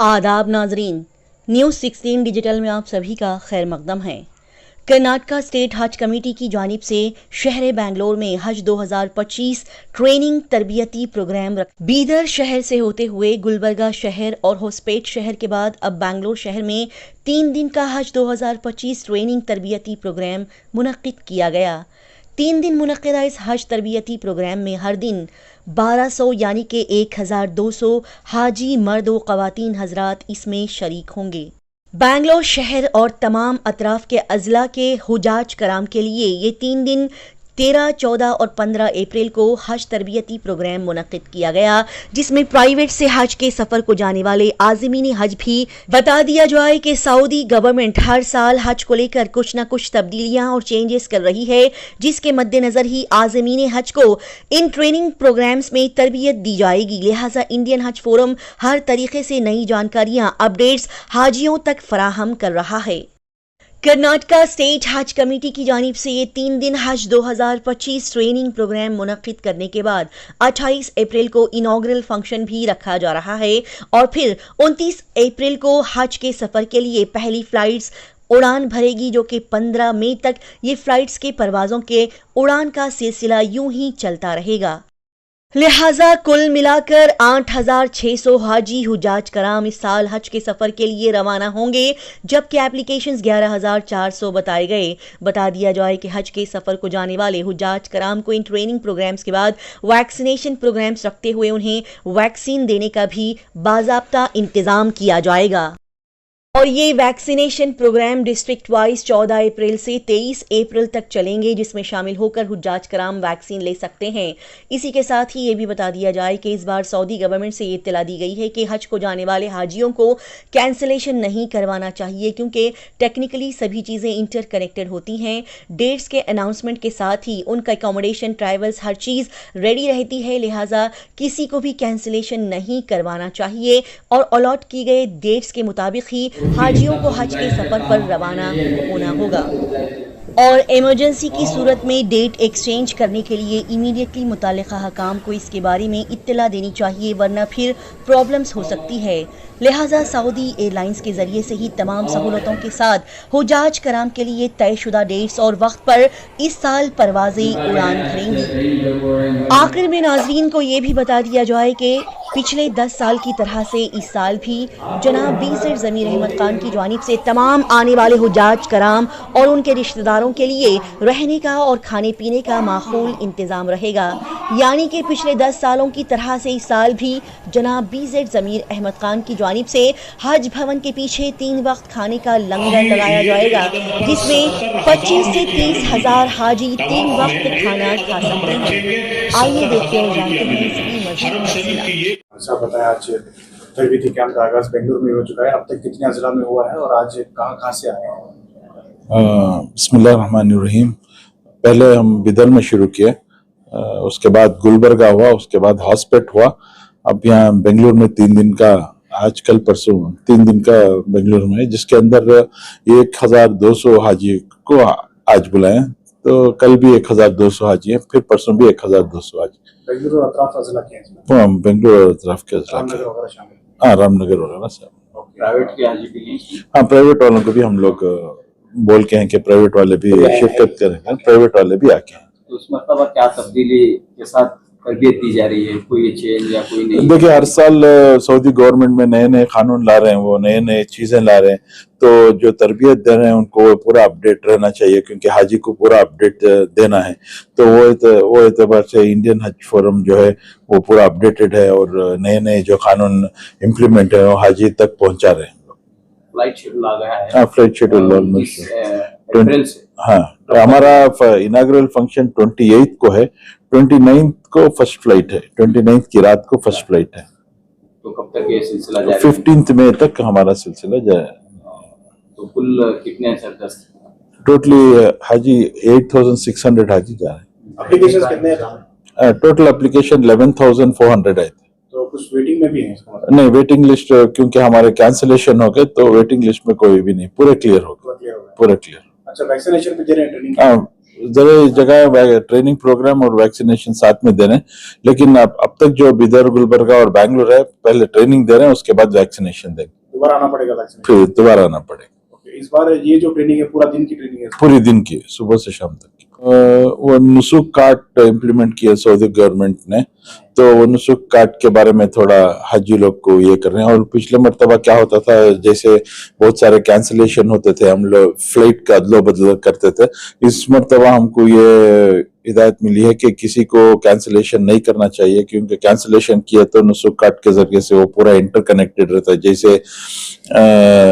आदाब नाजरीन, news 16 digital में आप सभी का खैर मकदम है। कर्नाटका स्टेट हज कमेटी की जानिब से शहर बेंगलोर में हज 2025 ट्रेनिंग तरबियती प्रोग्राम बीदर शहर से होते हुए गुलबर्गा शहर और होसपेट शहर के बाद अब बेंगलोर शहर में 3 दिन का हज 2025 ट्रेनिंग तरबियती प्रोग्राम मुनक्किद किया गया। 3 दिन मुनक्किदा इस हज तरबियती प्रोग्राम में हर दिन 1200 यानी कि 1200 हाजी मर्द व ख़वातीन हजरात इसमें शरीक होंगे। बेंगलोर शहर और तमाम अतराफ के अजला के हुजाज कराम के लिए ये 3 दिन 13, 14 और 15 अप्रैल को हज तरबियती प्रोग्राम मुनक्किद किया गया, जिसमें प्राइवेट से हज के सफर को जाने वाले आज़मीन हज भी बता दिया जाए कि सऊदी गवर्नमेंट हर साल हज को लेकर कुछ न कुछ तब्दीलियां और चेंजेस कर रही है, जिसके मद्देनजर ही आज़मीन हज को इन ट्रेनिंग प्रोग्राम्स में तरबियत दी जाएगी। लिहाजा इंडियन हज फोरम हर तरीके से नई जानकारियां अपडेट्स हाजियों तक फराहम कर रहा है। कर्नाटका स्टेट हज कमेटी की जानिब से ये 3 दिन हज 2025 ट्रेनिंग प्रोग्राम मुनक्किद करने के बाद 28 अप्रैल को इनॉग्रल फंक्शन भी रखा जा रहा है और फिर 29 अप्रैल को हज के सफर के लिए पहली फ्लाइट्स उड़ान भरेगी, जो कि 15 मई तक ये फ्लाइट्स के परवाजों के उड़ान का सिलसिला यूं ही चलता रहेगा। लिहाजा कुल मिलाकर 8600 हाजी हुजाज कराम इस साल हज के सफर के लिए रवाना होंगे, जबकि एप्लीकेशंस 11400 बताए गए। बता दिया जाए कि हज के सफर को जाने वाले हुजाज कराम को इन ट्रेनिंग प्रोग्राम्स के बाद वैक्सीनेशन प्रोग्राम्स रखते हुए उन्हें वैक्सीन देने का भी बाज़ाब्ता इंतजाम किया जाएगा और ये वैक्सीनेशन प्रोग्राम डिस्ट्रिक्ट वाइज 14 अप्रैल से 23 अप्रैल तक चलेंगे, जिसमें शामिल होकर हुज्जाज कराम वैक्सीन ले सकते हैं। इसी के साथ ही ये भी बता दिया जाए कि इस बार सऊदी गवर्नमेंट से ये इत्तला दी गई है कि हज को जाने वाले हाजियों को कैंसिलेशन नहीं करवाना चाहिए, क्योंकि टेक्निकली सभी चीज़ें इंटरकनेक्टेड होती हैं। डेट्स के अनाउंसमेंट के साथ ही उनका अकोमोडेशन, ट्रैवल्स, हर चीज़ रेडी रहती है। लिहाजा किसी को भी कैंसिलेशन नहीं करवाना चाहिए और अलॉट की गए डेट्स के मुताबिक ही हाजियों को हज के सफर पर रवाना होना होगा और इमरजेंसी की सूरत में डेट एक्सचेंज करने के लिए इमीडिएटली मुताल्लिका हकाम को इसके बारे में इत्तला देनी चाहिए, वरना फिर प्रॉब्लम्स हो सकती है। लिहाजा सऊदी एयरलाइंस के जरिए से ही तमाम सहूलतों के साथ हुजाज कराम के लिए तयशुदा डेट्स और वक्त पर इस साल परवाजें उड़ान भरेंगी। आखिर में नाजरीन को ये भी बता दिया जाए कि पिछले 10 साल की तरह से इस साल भी जनाब बीसर ज़मीर अहमद खान की जानिब से तमाम आने वाले हुजाज कराम और उनके रिश्तेदारों के लिए रहने का और खाने पीने का माकूल इंतज़ाम रहेगा। यानी कि पिछले 10 सालों की तरह से इस साल भी जनाब बीसर ज़मीर अहमद खान की जानिब से हज भवन के पीछे 3 वक्त खाने का लंगर लगाया जाएगा, जिसमें 25 से 30 हजार हाजी 3 वक्त खाना खा सकते हैं। आइए देखते हैं जानते हैं इसकी मज़ीद। ऐसा बताया, आज तरबियती कैंप का आगाज बेंगलुरु में हो चुका है। अब तक कितने अजला में हुआ है और आज कहाँ से आए हैं? बिस्मिल्लाहिर्रहमानिर्रहीम। पहले हम बिदर में शुरू किए, उसके बाद गुलबर्गा हुआ, उसके बाद हॉस्पेट हुआ। अब यहाँ बेंगलुरु में 3 दिन का, आज कल परसों 3 दिन का बेंगलुरु में, जिसके अंदर 1200 हाजी को आज बुलाए। तो कल भी 1200 हाजी है, फिर परसों भी 1200 हाजी। बेंगलुरु अतराफ अजला के हैं, बेंगलुरु अतराफ के अजला के, हाँ, रामनगर वगैरह सब। प्राइवेट के हाजी भी हैं? हाँ, प्राइवेट वालों को भी हम लोग बोल के हैं कि प्राइवेट वाले भी शिरकत करेंगे, प्राइवेट वाले भी आके हैं। तो उस मतलब क्या तब्दीली के साथ तरबियत दी जा रही है, कोई चेंज या कोई नहीं? देखिए, हर साल सऊदी गवर्नमेंट में नए नए कानून ला रहे हैं, वो नए नए चीजें ला रहे हैं, तो जो तरबियत दे रहे हैं उनको पूरा अपडेट रहना चाहिए, क्योंकि हाजी को पूरा अपडेट देना है। तो वो एतबार से इंडियन हज फोरम जो है वो पूरा अपडेटेड है और नए नए जो कानून इम्प्लीमेंट है वो हाजी तक पहुंचा रहे हैं। फ्लाइट शेड्यूल आ गया है? हाँ, फ्लाइट शेड्यूल ऑलमोस्ट अप्रैल से। हाँ, तो हमारा इनाग्रल फंक्शन 28 को है, 29 को फर्स्ट फ्लाइट है, 29 की रात को फर्स्ट फ्लाइट है। तो कब तक ये सिलसिला जारी? 15 मई तक हमारा सिलसिला जाए। तो कुल कितने सरदस्त? टोटली हाजी 8600 हाजी जा रहे हैं। एप्लीकेशंस कितने हैं? टोटल एप्लीकेशन 11400 आए थे। तो कुछ वेटिंग में भी हैं? नहीं, वेटिंग लिस्ट क्योंकि हमारे कैंसिलेशन हो गए, तो वेटिंग लिस्ट में कोई भी नहीं, पूरे क्लियर हो गए, पूरे क्लियर। अच्छा, वैक्सीनेशन भी दे रहे हैं ट्रेनिंग? जगह जगह ट्रेनिंग प्रोग्राम और वैक्सीनेशन साथ में दे रहे हैं, लेकिन अब तक जो बिदर, गुलबर्गा और बैंगलोर है, पहले ट्रेनिंग दे रहे हैं, उसके बाद वैक्सीनेशन देंगे, दोबारा आना पड़ेगा वैक्सीन? फिर दोबारा आना पड़ेगा। ओके, इस बार ये जो ट्रेनिंग है पूरा दिन की ट्रेनिंग है? पूरी दिन की, सुबह से शाम तक की। वो नुसुक कार्ड इम्प्लीमेंट किया सऊदी गवर्नमेंट ने, तो वो नुसुक कार्ड के बारे में थोड़ा हाजी लोग को ये कर रहे हैं। और पिछले मर्तबा क्या होता था, जैसे बहुत सारे कैंसिलेशन होते थे, हम लोग फ्लाइट का अदलो बदल करते थे। इस मर्तबा हमको ये हिदायत मिली है कि किसी को कैंसिलेशन नहीं करना चाहिए, क्योंकि कैंसिलेशन किया तो नुसुक कार्ड के जरिए से वो पूरा इंटरकनेक्टेड रहता है। जैसे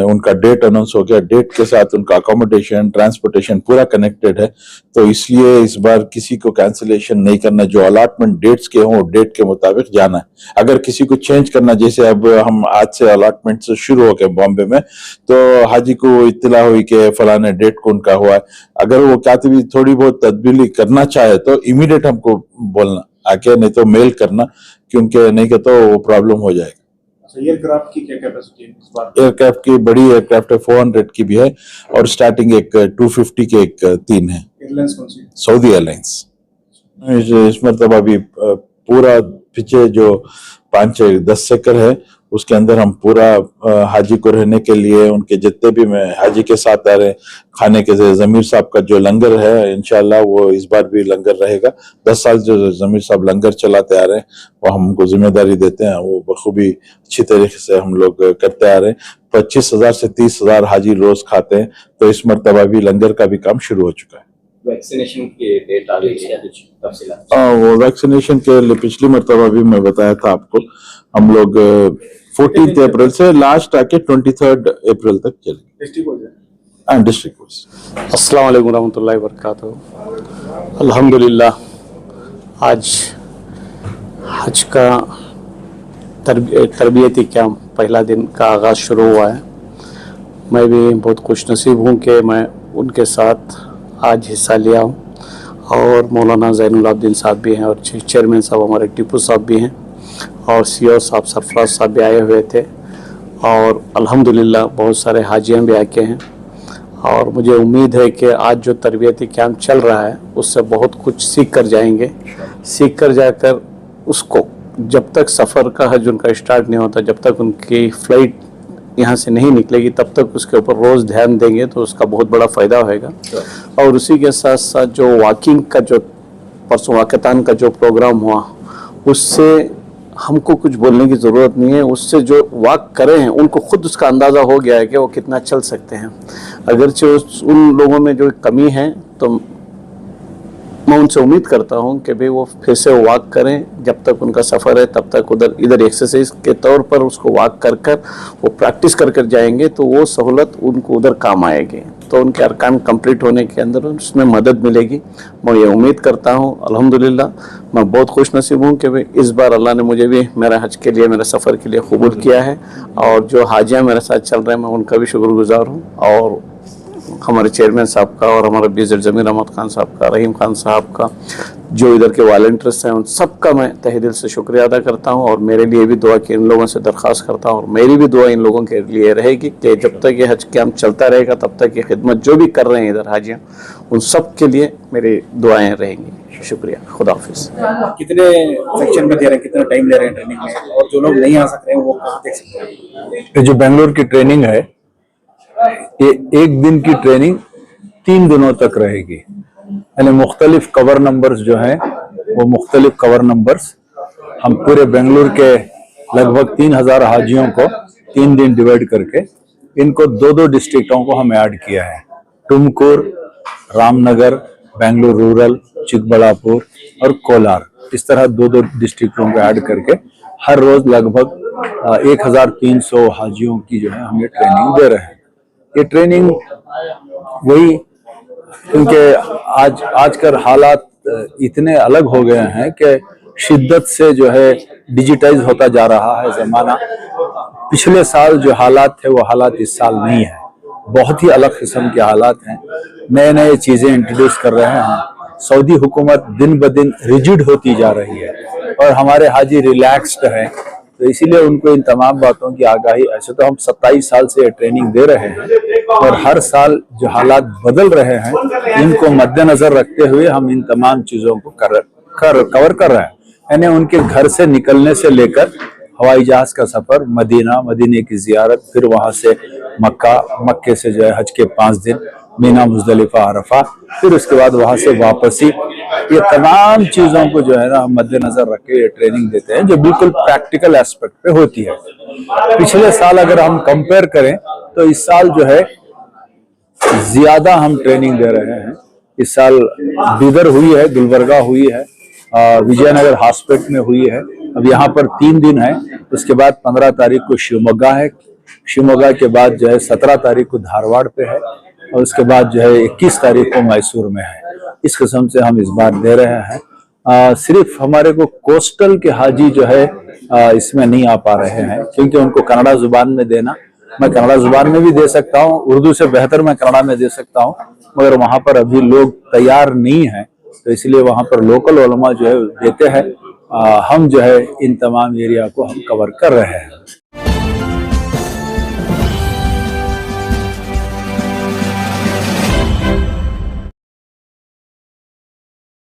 उनका डेट अनाउंस हो गया, डेट के साथ उनका अकोमोडेशन, ट्रांसपोर्टेशन पूरा कनेक्टेड है, तो इसलिए इस बार किसी को कैंसिलेशन नहीं करना। जो अलॉटमेंट डेट्स के हों, डेट के मुताबिक जाना है। अगर किसी को चेंज करना, जैसे अब हम आज से अलॉटमेंट से शुरू हो गए बॉम्बे में, तो हाजी को इत्तला हुई कि फलाने डेट को उनका हुआ है, अगर वो कातिबी थोड़ी बहुत तब्दीली करना चाहे तो इमीडिएट हमको बोलना आके, नहीं तो मेल करना, क्योंकि नहीं तो वो प्रॉब्लम हो जाएगा। एयरक्राफ्ट की क्या कैपेसिटी है इस बार? एयरक्राफ्ट की बड़ी एयरक्राफ्ट है, 400 की भी है, और स्टार्टिंग एक 250 के एक 3 है। एयरलाइंस कौन सी? Saudi airlines. इस मरतबा अभी पूरा पीछे जो 5-10 एकड़ है, उसके अंदर हम पूरा हाजी को रहने के लिए, उनके जितने भी में हाजी के साथ आ रहे खाने के, जमीर साहब का जो लंगर है, इंशाल्लाह वो इस बार भी लंगर रहेगा। 10 साल जो जमीर साहब लंगर चलाते आ रहे हैं, वो हमको जिम्मेदारी देते हैं, वो बखूबी अच्छी तरीके से हम लोग करते आ रहे हैं। 25,000 से 30,000 हाजी रोज खाते हैं, तो इस मरतबा भी लंगर का भी काम शुरू हो चुका है। वैक्सीनेशन की डेट आ गई है, तफसीलात? वो वैक्सीनेशन के लिए पिछली मरतबा भी मैं बताया था आपको, हम लोग 14 अप्रैल से लास्ट आके 23 अप्रैल तक चलेंगे। District wise. अस्सलाम वालेकुम रहमतुल्लाहि व बरकातहू। अल्हम्दुलिल्लाह आज हज का तरबियती कैंप पहला दिन का आगाज़ शुरू हुआ है। मैं भी बहुत खुशनसीब हूँ कि मैं उनके साथ आज हिस्सा लिया हूँ, और मौलाना ज़ैनुल आबदीन साहब भी हैं, और चेयरमैन साहब हमारे टीपू साहब भी हैं, और सीओ साहब सरफराज साहब भी आए हुए थे, और अल्हम्दुलिल्लाह बहुत सारे हाजियाँ भी आके हैं। और मुझे उम्मीद है कि आज जो तरबियती कैंप चल रहा है उससे बहुत कुछ सीख कर जाएंगे। सीख कर जाकर उसको, जब तक सफ़र का हज उनका स्टार्ट नहीं होता, जब तक उनकी फ़्लाइट यहाँ से नहीं निकलेगी, तब तक उसके ऊपर रोज़ ध्यान देंगे तो उसका बहुत बड़ा फ़ायदा होएगा। और उसी के साथ साथ जो वॉकिंग का, जो परसों वाक़तान का जो प्रोग्राम हुआ, उससे हमको कुछ बोलने की ज़रूरत नहीं है। उससे जो वॉक करे हैं उनको खुद उसका अंदाज़ा हो गया है कि वो कितना चल सकते हैं। अगरचे उन लोगों में जो कमी है, तो मैं उनसे उम्मीद करता हूं कि भाई वो फिर से वॉक करें। जब तक उनका सफ़र है तब तक इधर एक्सरसाइज के तौर पर उसको वॉक कर वो प्रैक्टिस कर जाएंगे, तो वो सहूलत उनको उधर काम आएगी, तो उनके अरकान कंप्लीट होने के अंदर उसमें मदद मिलेगी। मैं ये उम्मीद करता हूँ। अल्हम्दुलिल्लाह मैं बहुत खुश नसीब हूँ कि भाई इस बार अल्लाह ने मुझे भी मेरा हज के लिए, मेरे सफ़र के लिए कबूल किया है, और जो हाजियाँ मेरे साथ चल रहे हैं मैं उनका भी शुक्रगुजार हूँ, और हमारे चेयरमैन साहब का, और हमारे बीजर जमीर अहमद खान साहब का, रहीम खान साहब का, जो इधर के वॉलंटियर्स हैं, उन सब का मैं तहे दिल से शुक्रिया अदा करता हूं। और मेरे लिए भी दुआ की इन लोगों से दरख्वास्त करता हूं, और मेरी भी दुआ इन लोगों के लिए रहेगी कि जब तक ये हज कैंप चलता रहेगा तब तक ये खिदमत जो भी कर रहे हैं इधर हाजियाँ, उन सब के लिए मेरी दुआएँ रहेंगी। शुक्रिया, खुदा हाफिज़। कितने सेक्शन में दे रहे हैं, कितना टाइम ले रहे हैं ट्रेनिंग में, और जो लोग नहीं आ सक रहे हैं वो कहाँ देख सकते हैं? ये जो बेंगलोर की ट्रेनिंग है, ये 1 दिन की ट्रेनिंग 3 दिनों तक रहेगी। यानी मुख्तलिफ कवर नंबर्स जो हैं, वो मुख्तलिफ कवर नंबर्स हम पूरे बेंगलुरु के लगभग 3,000 हाजियों को 3 दिन डिवाइड करके इनको 2-2 डिस्ट्रिक्टों को हमें ऐड किया है। टुमकुर, रामनगर, बेंगलुरु रूरल, चिकबड़ापुर और कोलार, इस तरह 2-2 डिस्ट्रिक्टों को ऐड करके हर रोज लगभग 1,300 हाजियों की जो है हम ये ट्रेनिंग दे रहे हैं। ये ट्रेनिंग वही, क्योंकि आजकल हालात इतने अलग हो गए हैं कि शिद्दत से जो है डिजिटाइज होता जा रहा है ज़माना। पिछले साल जो हालात थे वो हालात इस साल नहीं है, बहुत ही अलग किस्म के हालात हैं। नए नए चीज़ें इंट्रोड्यूस कर रहे हैं। सऊदी हुकूमत दिन ब दिन रिजिड होती जा रही है, और हमारे हाजी रिलैक्स्ड हैं। तो इसीलिए उनको इन तमाम बातों की आगाही, ऐसे तो हम 27 साल से ट्रेनिंग दे रहे हैं और हर साल जो हालात बदल रहे हैं इनको मद्देनजर रखते हुए हम इन तमाम चीजों को कवर कर रहे हैं। यानी उनके घर से निकलने से लेकर हवाई जहाज का सफर, मदीना, मदीने की जियारत, फिर वहां से मक्का, मक्के से जो है हज के 5 दिन, मीना, मुजदलिफा, अरफा, फिर उसके बाद वहां से वापसी, ये तमाम चीजों को जो है ना हम मद्देनजर रख के ट्रेनिंग देते हैं जो बिल्कुल प्रैक्टिकल एस्पेक्ट पे होती है। पिछले साल अगर हम कंपेयर करें तो इस साल जो है ज्यादा हम ट्रेनिंग दे रहे हैं। इस साल बीदर हुई है, गुलबर्गा हुई है, विजयनगर हॉस्पिटल में हुई है। अब यहाँ पर 3 दिन है, उसके बाद 15 तारीख को शिवमोगा है, शिवमोगा के बाद जो है 17 तारीख को धारवाड़ पे है और उसके बाद जो है 21 तारीख को मैसूर में है। इस किस्म से हम इस बार दे रहे हैं। सिर्फ हमारे को कोस्टल के हाजी जो है इसमें नहीं आ पा रहे हैं क्योंकि उनको कन्नड़ा जुबान में देना, मैं कन्नड़ा जुबान में भी दे सकता हूँ, उर्दू से बेहतर मैं कन्नड़ा में दे सकता हूँ, मगर वहां पर अभी लोग तैयार नहीं है, तो इसलिए वहां पर लोकल उलमा जो है देते हैं। हम जो है इन तमाम एरिया को हम कवर कर रहे हैं।